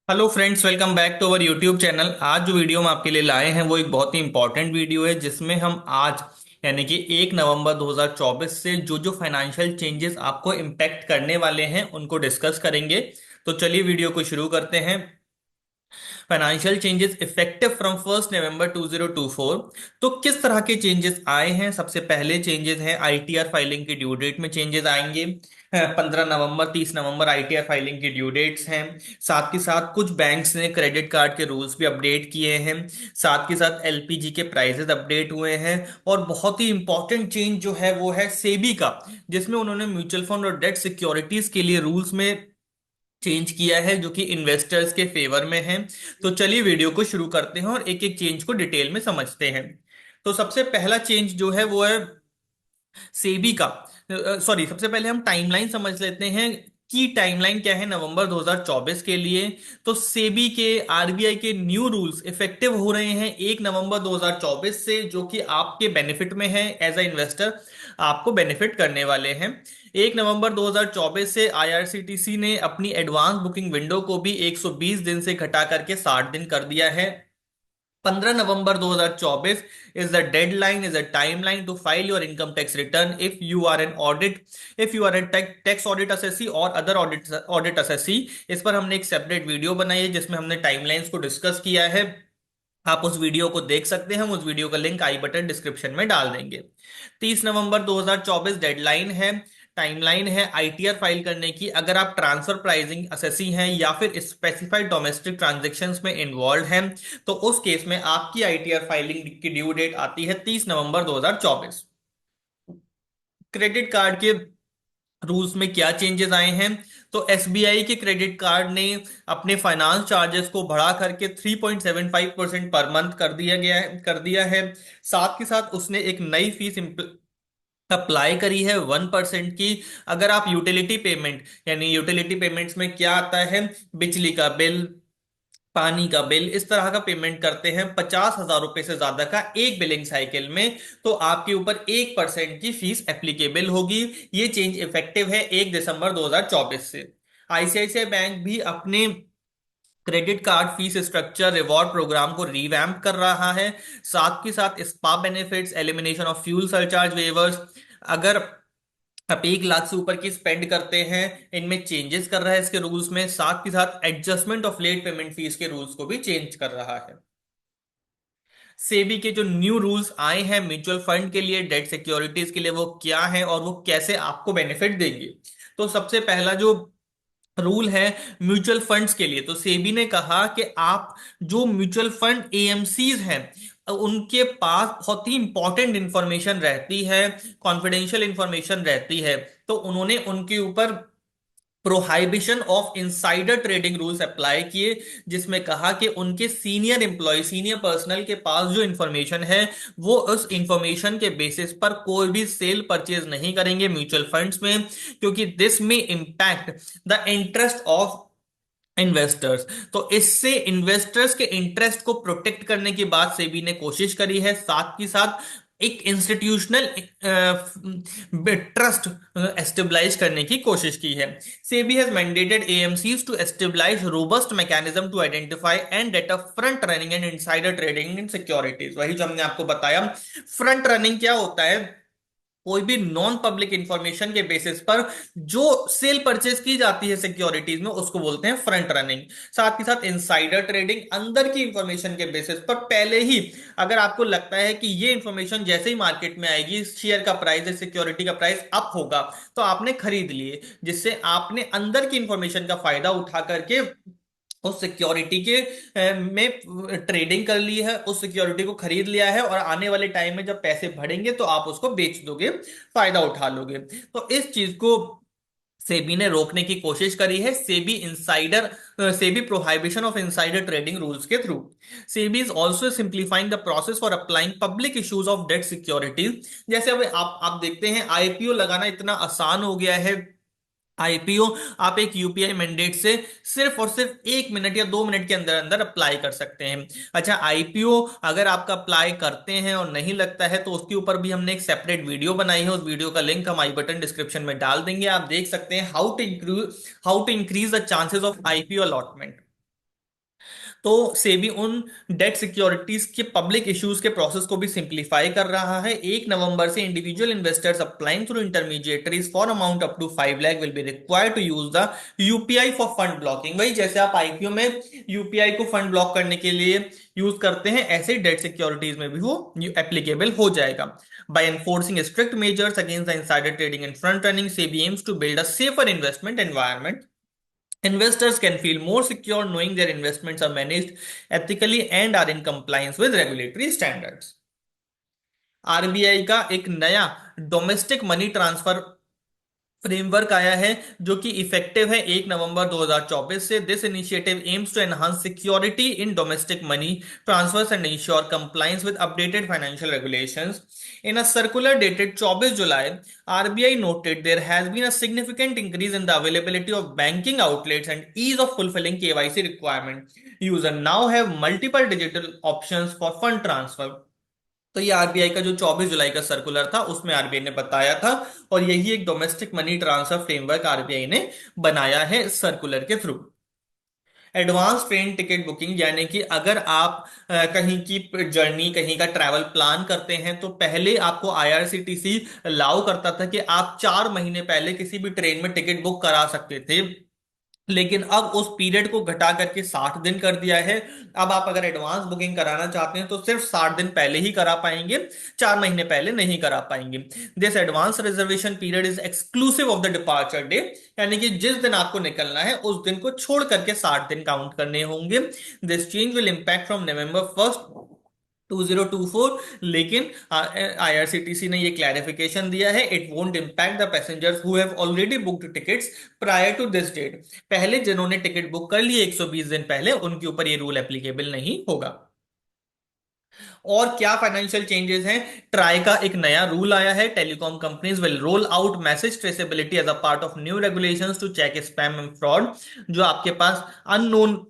Hello friends, welcome back to our YouTube channel. आज जो video हम आपके लिए लाए हैं वो एक बहुत ही इंपॉर्टेंट वीडियो है, जिसमें हम आज यानी कि 1 नवंबर 2024 से जो जो फाइनेंशियल चेंजेस आपको इम्पैक्ट करने वाले हैं उनको डिस्कस करेंगे। तो चलिए वीडियो को शुरू करते हैं। फाइनेंशियल चेंजेस इफेक्टिव फ्रॉम 1 नवंबर 2024। तो किस तरह के चेंजेस आए हैं? सबसे पहले चेंजेस हैं आईटीआर फाइलिंग की ड्यू डेट में चेंजेस आएंगे। 15 नवंबर 30 नवंबर आईटीआर फाइलिंग की ड्यू डेट्स हैं। साथ के साथ कुछ बैंक्स ने क्रेडिट कार्ड के रूल्स भी अपडेट किए हैं। साथ के साथ एलपीजी के प्राइसेस अपडेट हुए हैं। और बहुत ही इंपॉर्टेंट चेंज जो है वो है सेबी का, जिसमें उन्होंने म्यूचुअल फंड और डेट सिक्योरिटीज के लिए रूल्स में चेंज किया है, जो कि इन्वेस्टर्स के फेवर में है। तो चलिए वीडियो को शुरू करते हैं और एक एक चेंज को डिटेल में समझते हैं। तो सबसे पहला चेंज जो है वो है सेबी का। सॉरी, सबसे पहले हम टाइमलाइन समझ लेते हैं कि टाइमलाइन क्या है नवंबर 2024 के लिए। तो सेबी के आरबीआई के न्यू रूल्स इफेक्टिव हो रहे हैं 1 नवंबर 2024 से, जो कि आपके बेनिफिट में है। एज अ इन्वेस्टर आपको बेनिफिट करने वाले हैं। 1 नवंबर 2024 से आईआरसीटीसी ने अपनी एडवांस बुकिंग विंडो को भी 120 दिन से घटा करके 60 दिन कर दिया है। 15 नवंबर 2024 is the deadline, is a timeline to file your income tax return if you are an audit, if you are a tax audit assessee और other audit assessee। इस पर हमने एक सेपरेट वीडियो बनाई है जिसमें हमने टाइमलाइंस को डिस्कस किया है। आप उस वीडियो को देख सकते हैं, हम उस वीडियो का लिंक आई बटन डिस्क्रिप्शन में डाल देंगे। 30 नवंबर 2024 डेडलाइन है। टाइमलाइन है आईटीआर फाइल करने की। अगर आप ट्रांसफर प्राइसिंग असेसी हैं या फिर स्पेसिफाइड डोमेस्टिक ट्रांजैक्शंस में इन्वॉल्व हैं, तो उस केस में आपकी आईटीआर फाइलिंग की ड्यू डेट आती है 30 नवंबर 2024। क्रेडिट कार्ड के रूल्स में क्या चेंजेस आए हैं? तो एसबीआई के क्रेडिट कार्ड ने अपने फाइनेंस चार्जेस को बढ़ा करके 3.75% पर मंथ कर दिया है। साथ के साथ उसने एक नई फीस अप्लाई करी है 1% की। अगर आप यूटिलिटी पेमेंट, यानी यूटिलिटी पेमेंट्स में क्या आता है, बिजली का बिल, पानी का बिल, इस तरह का पेमेंट करते हैं 50,000 रुपए से ज्यादा का एक बिलिंग साइकिल में, तो आपके ऊपर 1% की फीस एप्लीकेबल होगी। ये चेंज इफेक्टिव है 1 दिसंबर 2024 से। आईसीआईसीआई बैंक भी अपने credit card fees structure reward program को रिवैम्प कर रहा है। साथ के साथ spa benefits, elimination of fuel surcharge waivers, अगर आप 1 लाख से ऊपर की स्पेंड करते हैं, इनमें चेंजेस कर रहा है इसके रूल्स में। साथ के साथ adjustment of late payment fees के रूल्स को भी चेंज कर रहा है। सेबी के जो न्यू रूल्स आए हैं म्यूचुअल फंड के लिए, डेट सिक्योरिटीज के लिए, वो क्या है और वो कैसे आपको बेनिफिट देंगे? तो सबसे पहला जो रूल है म्यूचुअल फंड्स के लिए, तो सेबी ने कहा कि आप जो म्यूचुअल फंड एएमसीज हैं उनके पास बहुत ही इंपॉर्टेंट इंफॉर्मेशन रहती है, कॉन्फिडेंशियल इंफॉर्मेशन रहती है। तो उन्होंने उनके ऊपर prohibition of insider trading rules apply किए, जिसमें कहा कि उनके सीनियर एम्प्लॉय, सीनियर पर्सनल के पास जो इंफॉर्मेशन है वो उस इंफॉर्मेशन के बेसिस पर कोई भी सेल परचेज नहीं करेंगे म्यूचुअल फंड्स में, क्योंकि दिस में impact the interest of investors. तो इससे इन्वेस्टर्स के इंटरेस्ट को प्रोटेक्ट करने की बात सेबी ने कोशिश करी है। साथ ही साथ एक इंस्टीट्यूशनल ट्रस्ट एस्टेब्लिश करने की कोशिश की है। SEBI has mandated AMCs to establish robust mechanism to identify and data front running and insider trading in securities. वही जो हमने आपको बताया। फ्रंट रनिंग क्या होता है? कोई भी नॉन पब्लिक इंफॉर्मेशन के बेसिस पर जो सेल परचेज की जाती है सिक्योरिटीज में, उसको बोलते हैं फ्रंट रनिंग। साथ ही साथ इनसाइडर ट्रेडिंग, अंदर की इंफॉर्मेशन के बेसिस पर पहले ही अगर आपको लगता है कि ये इंफॉर्मेशन जैसे ही मार्केट में आएगी, शेयर का प्राइस या सिक्योरिटी का प्राइस अप होगा, तो आपने खरीद लिए, जिससे आपने अंदर की इंफॉर्मेशन का फायदा उठा करके उस सिक्योरिटी के में ट्रेडिंग कर ली है, उस सिक्योरिटी को खरीद लिया है, और आने वाले टाइम में जब पैसे बढ़ेंगे तो आप उसको बेच दोगे, फायदा उठा लोगे। तो इस चीज को सेबी ने रोकने की कोशिश करी है, SEBI prohibition of insider trading rules के through. SEBI is also simplifying the process for applying public issues of debt securities. जैसे अब आप देखते हैं आईपीओ लगाना इतना आसान हो गया है। आईपीओ आप एक यूपीआई मैंडेट से सिर्फ और सिर्फ 1 मिनट या 2 मिनट के अंदर अंदर अप्लाई कर सकते हैं। अच्छा, आईपीओ अगर आपका अप्लाई करते हैं और नहीं लगता है, तो उसके ऊपर भी हमने एक सेपरेट वीडियो बनाई है। उस वीडियो का लिंक हम आई बटन डिस्क्रिप्शन में डाल देंगे। आप देख सकते हैं how to increase the chances of IPO allotment. तो सेबी उन डेट सिक्योरिटीज के पब्लिक इश्यूज के प्रोसेस को भी सिंप्लीफाई कर रहा है। 1 नवंबर से individual investors applying through intermediaries for amount up to 5 lakh will be required to use the UPI for fund blocking. वही जैसे आप आईपीओ में यूपीआई को फंड ब्लॉक करने के लिए यूज करते हैं, ऐसे डेट सिक्योरिटीज में भी वो एप्लीकेबल हो जाएगा। By enforcing strict measures against the insider trading and front running, SEBI aims to build a safer investment environment. Investors can feel more secure knowing their investments are managed ethically and are in compliance with regulatory standards. RBI का एक नया domestic money transfer framework आया है जो कि effective है 1 नवंबर 2024 से। This initiative aims to enhance security in domestic money transfers and ensure compliance with updated financial regulations. In a circular dated 24 July, RBI noted there has been a significant increase in the availability of banking outlets and ease of fulfilling KYC requirement. User now have multiple digital options for fund transfer. तो ये RBI का जो 24 जुलाई का circular था उसमें RBI ने बताया था, और यही एक domestic money transfer framework RBI ने बनाया है सर्कुलर के through. Advance train ticket booking, यानी कि अगर आप कहीं की जर्नी, कहीं का ट्रैवल प्लान करते हैं, तो पहले आपको आईआरसीटीसी अलाउ करता था कि आप 4 महीने पहले किसी भी ट्रेन में टिकट बुक करा सकते थे, लेकिन अब उस पीरियड को घटा करके 60 दिन कर दिया है। अब आप अगर एडवांस बुकिंग कराना चाहते हैं तो सिर्फ 60 दिन पहले ही करा पाएंगे, 4 महीने पहले नहीं करा पाएंगे। This advance reservation period is exclusive of the departure day, यानी कि जिस दिन आपको निकलना है उस दिन को छोड़ करके 60 दिन काउंट करने होंगे। This change will impact from November 1, 2024, लेकिन आईआरसीटीसी ने ये क्लैरिफिकेशन दिया है, it won't impact the passengers who have already booked tickets prior to this date. पहले जिन्होंने टिकट बुक कर लिए 120 दिन पहले, उनके ऊपर ये रूल एप्लीकेबल नहीं होगा। और क्या फाइनेंशियल चेंजेस हैं? ट्राई का एक नया रूल आया है, telecom companies will roll out message traceability as a part of new regulations to check spam and fraud. जो आपके पास अननोन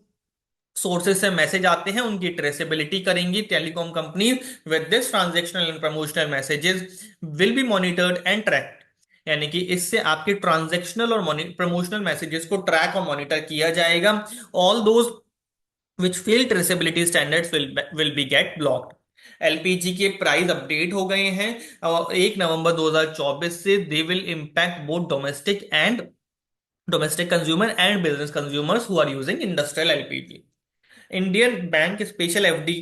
सोर्सेज से मैसेज आते हैं उनकी ट्रेसेबिलिटी करेंगी telecom company. With this transactional and promotional messages will be monitored and tracked, यानी कि इससे आपके ट्रांजेक्शनल और प्रमोशनल मैसेजेस को ट्रैक और मॉनिटर किया जाएगा। All those which fail traceability standards will be gate blocked. LPG के प्राइस अपडेट हो गए हैं और 1 नवंबर 2024 से they will impact both domestic consumer and business consumers who are using industrial LPG. Indian bank special FD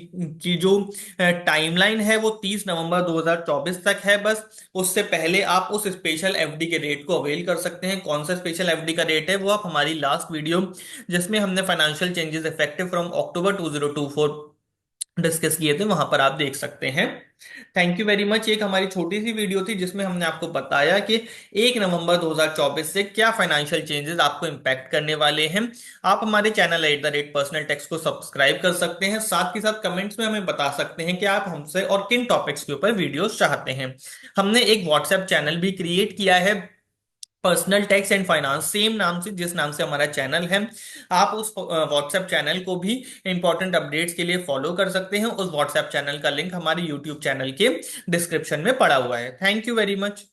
की जो timeline है वो 30 नवंबर 2024 तक है बस। उससे पहले आप उस स्पेशल एफडी के रेट को अवेल कर सकते हैं। कौन सा स्पेशल एफडी का रेट है वो आप हमारी लास्ट वीडियो, जिसमें हमने financial changes effective from October 2024 discuss किए थे, वहां पर आप देख सकते हैं। Thank you very much. एक हमारी छोटी सी वीडियो थी जिसमें हमने आपको बताया कि 1 नवंबर 2024 से क्या फाइनेंशियल चेंजेस आपको इंपैक्ट करने वाले हैं। आप हमारे चैनल @पर्सनल टैक्स को सब्सक्राइब कर सकते हैं, साथ ही साथ कमेंट्स में हमें बता सकते हैं कि आप हमसे और किन टॉपिक्स के ऊपर वीडियोस चाहते हैं। हमने एक व्हाट्सएप चैनल भी क्रिएट किया है, personal tax and finance, same नाम से जिस नाम से हमारा चैनल है। आप उस व्हाट्सएप चैनल को भी इंपॉर्टेंट अपडेट्स के लिए फॉलो कर सकते हैं। उस व्हाट्सएप चैनल का लिंक हमारे यूट्यूब चैनल के डिस्क्रिप्शन में पड़ा हुआ है। Thank you very much.